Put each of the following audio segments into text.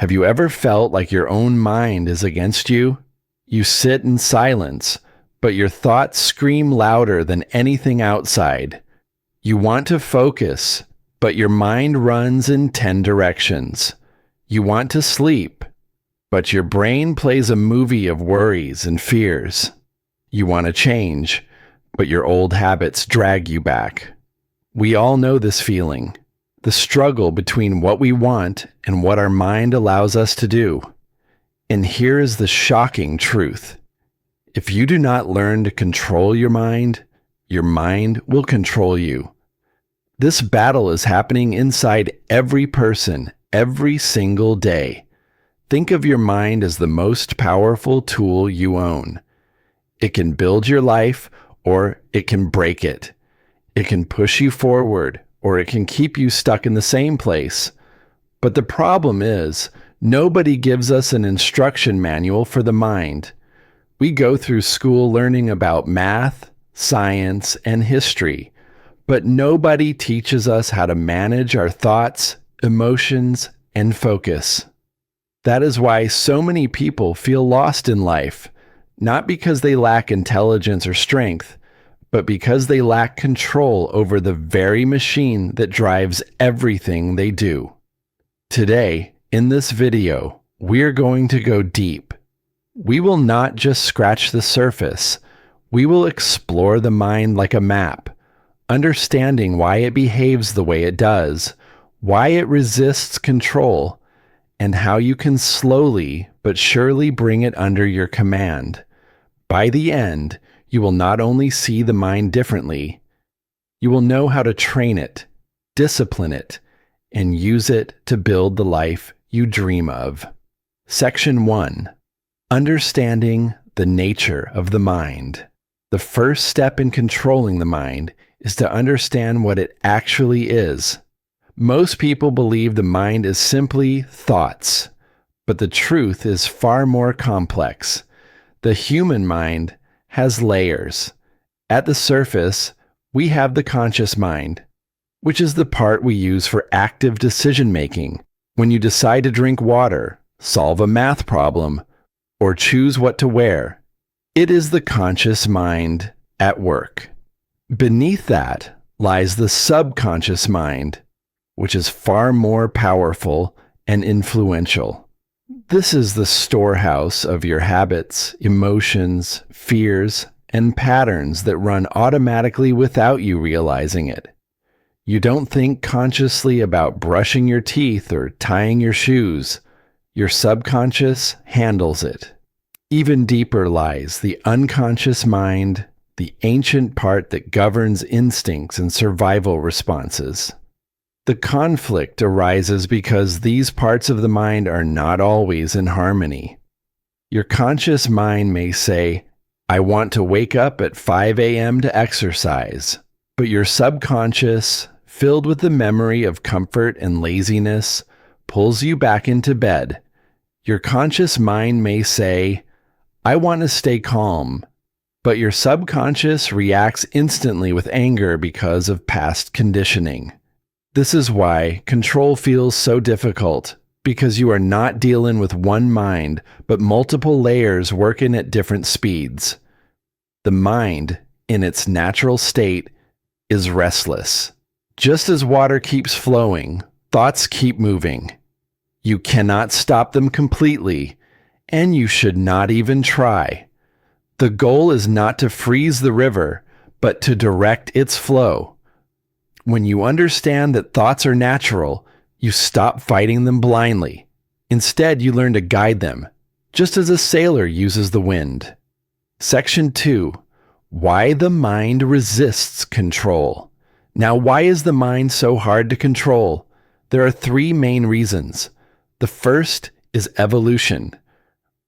Have you ever felt like your own mind is against you? You sit in silence, but your thoughts scream louder than anything outside. You want to focus, but your mind runs in 10 directions. You want to sleep, but your brain plays a movie of worries and fears. You want to change, but your old habits drag you back. We all know this feeling. The struggle between what we want and what our mind allows us to do. And here is the shocking truth. If you do not learn to control your mind will control you. This battle is happening inside every person, every single day. Think of your mind as the most powerful tool you own. It can build your life, or it can break it. It can push you forward, or it can keep you stuck in the same place. But the problem is, nobody gives us an instruction manual for the mind. We go through school learning about math, science, and history, but nobody teaches us how to manage our thoughts, emotions, and focus. That is why so many people feel lost in life, not because they lack intelligence or strength, but because they lack control over the very machine that drives everything they do. Today, in this video, we're going to go deep. We will not just scratch the surface. We will explore the mind like a map, understanding why it behaves the way it does, why it resists control, and how you can slowly but surely bring it under your command. By the end, you will not only see the mind differently, you will know how to train it, discipline it, and use it to build the life you dream of. Section 1. Understanding the nature of the mind. The first step in controlling the mind is to understand what it actually is. Most people believe the mind is simply thoughts, but the truth is far more complex. The human mind has layers. At the surface, we have the conscious mind, which is the part we use for active decision-making. When you decide to drink water, solve a math problem, or choose what to wear, it is the conscious mind at work. Beneath that lies the subconscious mind, which is far more powerful and influential. This is the storehouse of your habits, emotions, fears, and patterns that run automatically without you realizing it. You don't think consciously about brushing your teeth or tying your shoes. Your subconscious handles it. Even deeper lies the unconscious mind, the ancient part that governs instincts and survival responses. The conflict arises because these parts of the mind are not always in harmony. Your conscious mind may say, "I want to wake up at 5 a.m. to exercise," but your subconscious, filled with the memory of comfort and laziness, pulls you back into bed. Your conscious mind may say, "I want to stay calm," but your subconscious reacts instantly with anger because of past conditioning. This is why control feels so difficult, because you are not dealing with one mind, but multiple layers working at different speeds. The mind, in its natural state, is restless. Just as water keeps flowing, thoughts keep moving. You cannot stop them completely, and you should not even try. The goal is not to freeze the river, but to direct its flow. When you understand that thoughts are natural, you stop fighting them blindly. Instead, you learn to guide them, just as a sailor uses the wind. Section 2. Why the mind resists control. Now, why is the mind so hard to control? There are 3 main reasons. The first is evolution.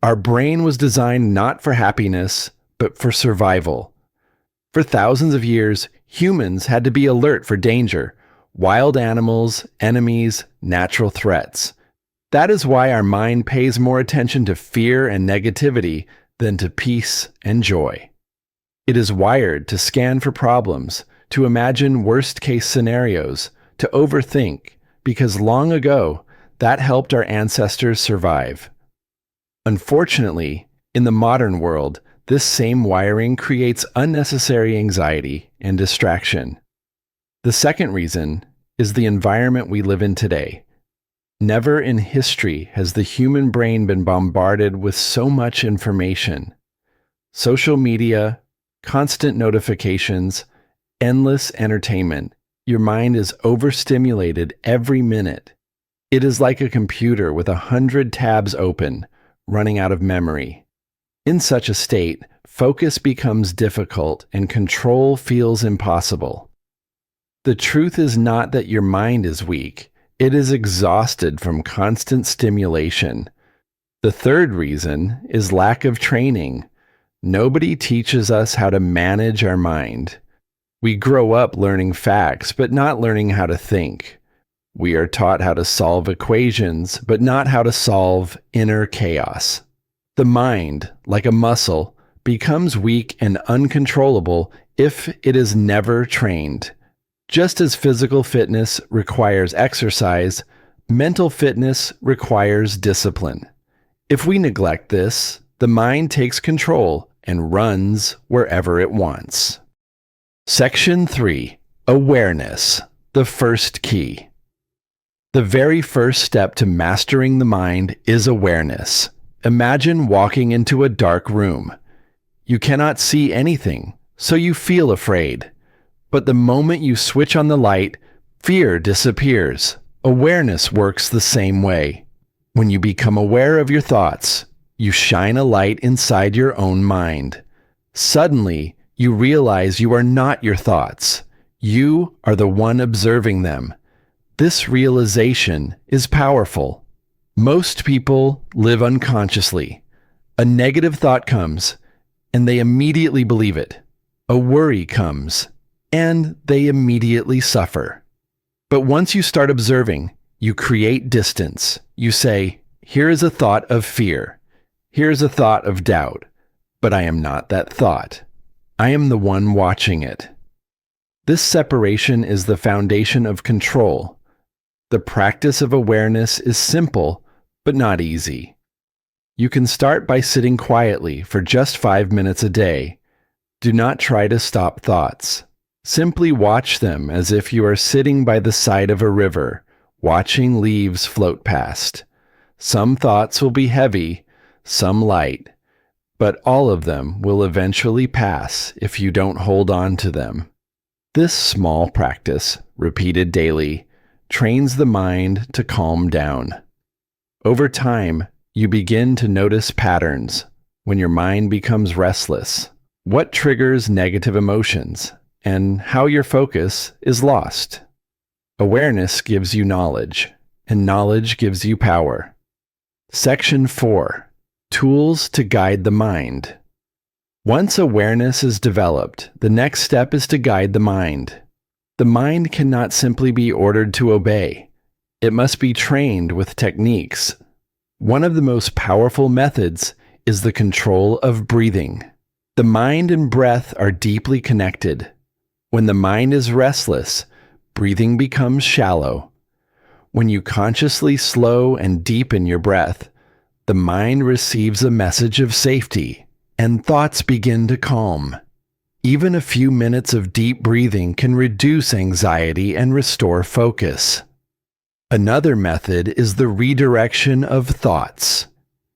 Our brain was designed not for happiness, but for survival. For thousands of years, humans had to be alert for danger, wild animals, enemies, natural threats. That is why our mind pays more attention to fear and negativity than to peace and joy. It is wired to scan for problems, to imagine worst-case scenarios, to overthink, because long ago, That helped our ancestors survive. Unfortunately, in the modern world, this same wiring creates unnecessary anxiety and distraction. The second reason is the environment we live in today. Never in history has the human brain been bombarded with so much information. Social media, constant notifications, endless entertainment. Your mind is overstimulated every minute. It is like a computer with 100 tabs open, running out of memory. In such a state, focus becomes difficult and control feels impossible. The truth is not that your mind is weak. It is exhausted from constant stimulation. The third reason is lack of training. Nobody teaches us how to manage our mind. We grow up learning facts, but not learning how to think. We are taught how to solve equations, but not how to solve inner chaos. The mind, like a muscle, becomes weak and uncontrollable if it is never trained. Just as physical fitness requires exercise, mental fitness requires discipline. If we neglect this, the mind takes control and runs wherever it wants. Section 3. Awareness, the first key. The very first step to mastering the mind is awareness. Imagine walking into a dark room. You cannot see anything, so you feel afraid. But the moment you switch on the light, fear disappears. Awareness works the same way. When you become aware of your thoughts, you shine a light inside your own mind. Suddenly, you realize you are not your thoughts. You are the one observing them. This realization is powerful. Most people live unconsciously. A negative thought comes, and they immediately believe it. A worry comes, and they immediately suffer. But once you start observing, you create distance. You say, here is a thought of fear. Here is a thought of doubt. But I am not that thought. I am the one watching it. This separation is the foundation of control. The practice of awareness is simple, but not easy. You can start by sitting quietly for just 5 minutes a day. Do not try to stop thoughts. Simply watch them as if you are sitting by the side of a river, watching leaves float past. Some thoughts will be heavy, some light, but all of them will eventually pass if you don't hold on to them. This small practice, repeated daily, trains the mind to calm down. Over time, you begin to notice patterns when your mind becomes restless, what triggers negative emotions, and how your focus is lost. Awareness gives you knowledge, and knowledge gives you power. Section 4. Tools to guide the mind. Once awareness is developed, the next step is to guide the mind. The mind cannot simply be ordered to obey. It must be trained with techniques. One of the most powerful methods is the control of breathing. The mind and breath are deeply connected. When the mind is restless, breathing becomes shallow. When you consciously slow and deepen your breath, the mind receives a message of safety, and thoughts begin to calm. Even a few minutes of deep breathing can reduce anxiety and restore focus. Another method is the redirection of thoughts.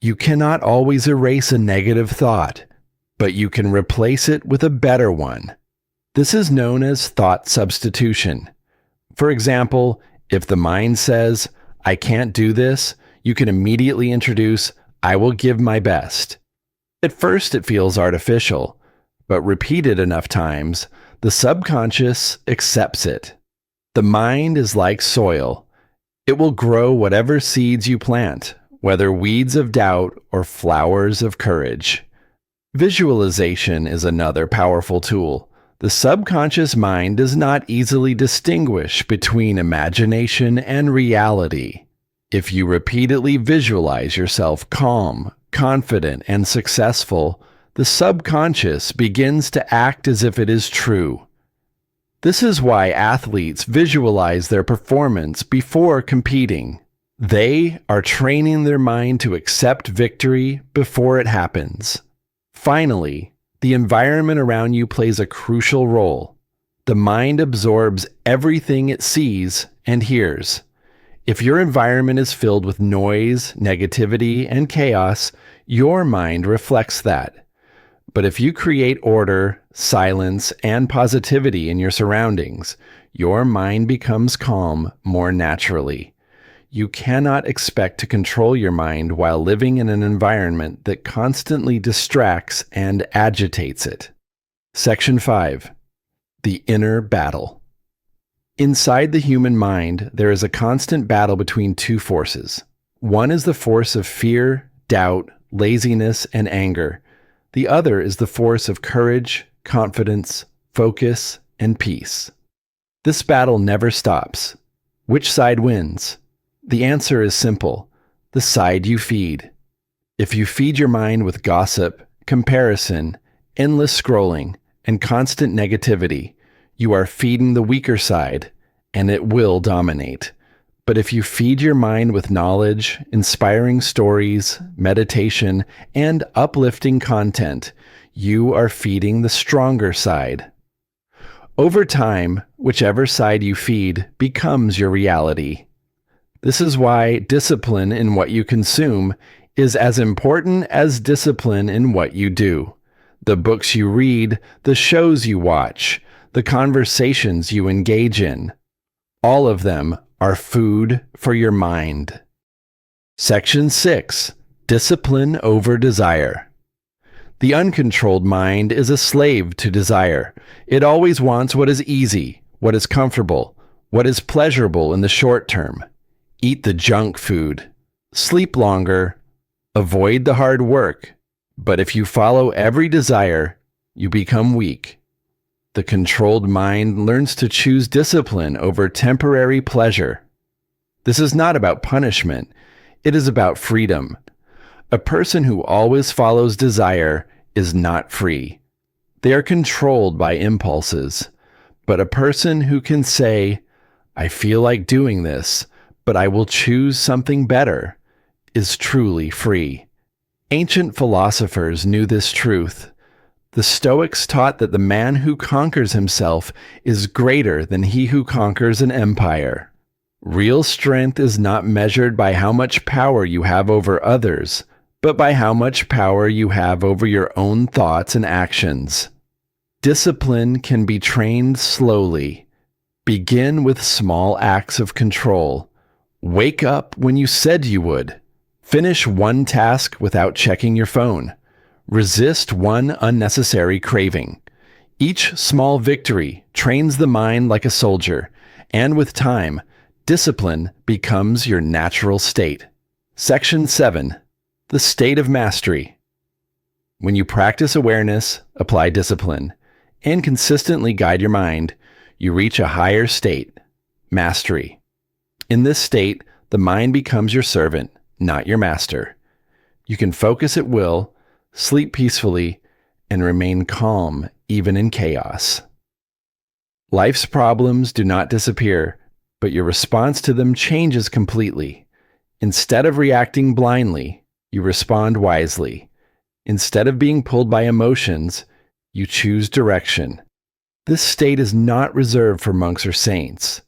You cannot always erase a negative thought, but you can replace it with a better one. This is known as thought substitution. For example, if the mind says, I can't do this, you can immediately introduce, I will give my best. At first it feels artificial, but repeated enough times, the subconscious accepts it. The mind is like soil. It will grow whatever seeds you plant, whether weeds of doubt or flowers of courage. Visualization is another powerful tool. The subconscious mind does not easily distinguish between imagination and reality. If you repeatedly visualize yourself calm, confident, and successful, the subconscious begins to act as if it is true. This is why athletes visualize their performance before competing. They are training their mind to accept victory before it happens. Finally, the environment around you plays a crucial role. The mind absorbs everything it sees and hears. If your environment is filled with noise, negativity, and chaos, your mind reflects that. But if you create order, silence, and positivity in your surroundings, your mind becomes calm more naturally. You cannot expect to control your mind while living in an environment that constantly distracts and agitates it. Section 5. The inner battle. Inside the human mind, there is a constant battle between two forces. One is the force of fear, doubt, laziness, and anger. The other is the force of courage, confidence, focus, and peace. This battle never stops. Which side wins? The answer is simple: the side you feed. If you feed your mind with gossip, comparison, endless scrolling, and constant negativity, you are feeding the weaker side, and it will dominate. But if you feed your mind with knowledge, inspiring stories, meditation, and uplifting content, you are feeding the stronger side. Over time, whichever side you feed becomes your reality. This is why discipline in what you consume is as important as discipline in what you do. The books you read, the shows you watch, the conversations you engage in, all of them are food for your mind. Section 6. Discipline over desire. The uncontrolled mind is a slave to desire. It always wants what is easy, what is comfortable, what is pleasurable in the short term. Eat the junk food. Sleep longer. Avoid the hard work. But if you follow every desire, you become weak. The controlled mind learns to choose discipline over temporary pleasure. This is not about punishment. It is about freedom. A person who always follows desire is not free. They are controlled by impulses. But a person who can say, "I feel like doing this, but I will choose something better," is truly free. Ancient philosophers knew this truth. The Stoics taught that the man who conquers himself is greater than he who conquers an empire. Real strength is not measured by how much power you have over others, but by how much power you have over your own thoughts and actions. Discipline can be trained slowly. Begin with small acts of control. Wake up when you said you would. Finish one task without checking your phone. Resist one unnecessary craving. Each small victory trains the mind like a soldier, and with time, discipline becomes your natural state. Section 7. The state of mastery. When you practice awareness, apply discipline, and consistently guide your mind, you reach a higher state, mastery. In this state, the mind becomes your servant, not your master. You can focus at will, sleep peacefully, and remain calm even in chaos. Life's problems do not disappear, but your response to them changes completely. Instead of reacting blindly, you respond wisely. Instead of being pulled by emotions, you choose direction. This state is not reserved for monks or saints.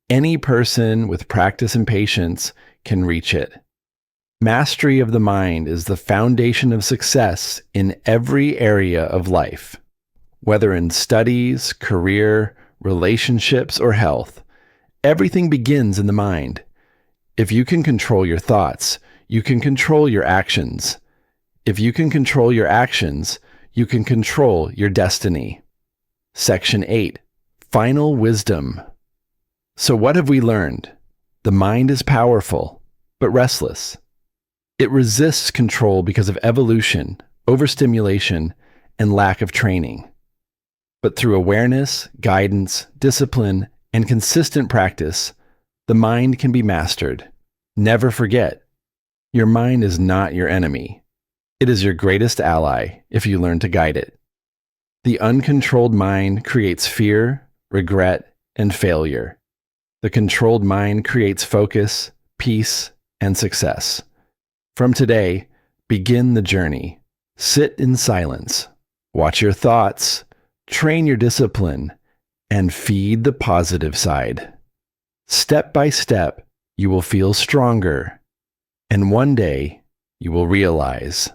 Any person with practice and patience can reach it. Mastery of the mind is the foundation of success in every area of life. Whether in studies, career, relationships, or health, everything begins in the mind. If you can control your thoughts, you can control your actions. If you can control your actions, you can control your destiny. Section 8. Final wisdom. So what have we learned? The mind is powerful, but restless. It resists control because of evolution, overstimulation, and lack of training. But through awareness, guidance, discipline, and consistent practice, the mind can be mastered. Never forget, your mind is not your enemy. It is your greatest ally if you learn to guide it. The uncontrolled mind creates fear, regret, and failure. The controlled mind creates focus, peace, and success. From today, begin the journey. Sit in silence, watch your thoughts, train your discipline, and feed the positive side. Step by step, you will feel stronger, and one day you will realize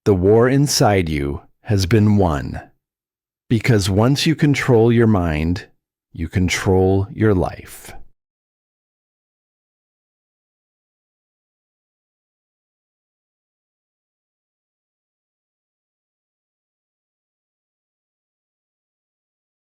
the war inside you has been won. Because once you control your mind, you control your life.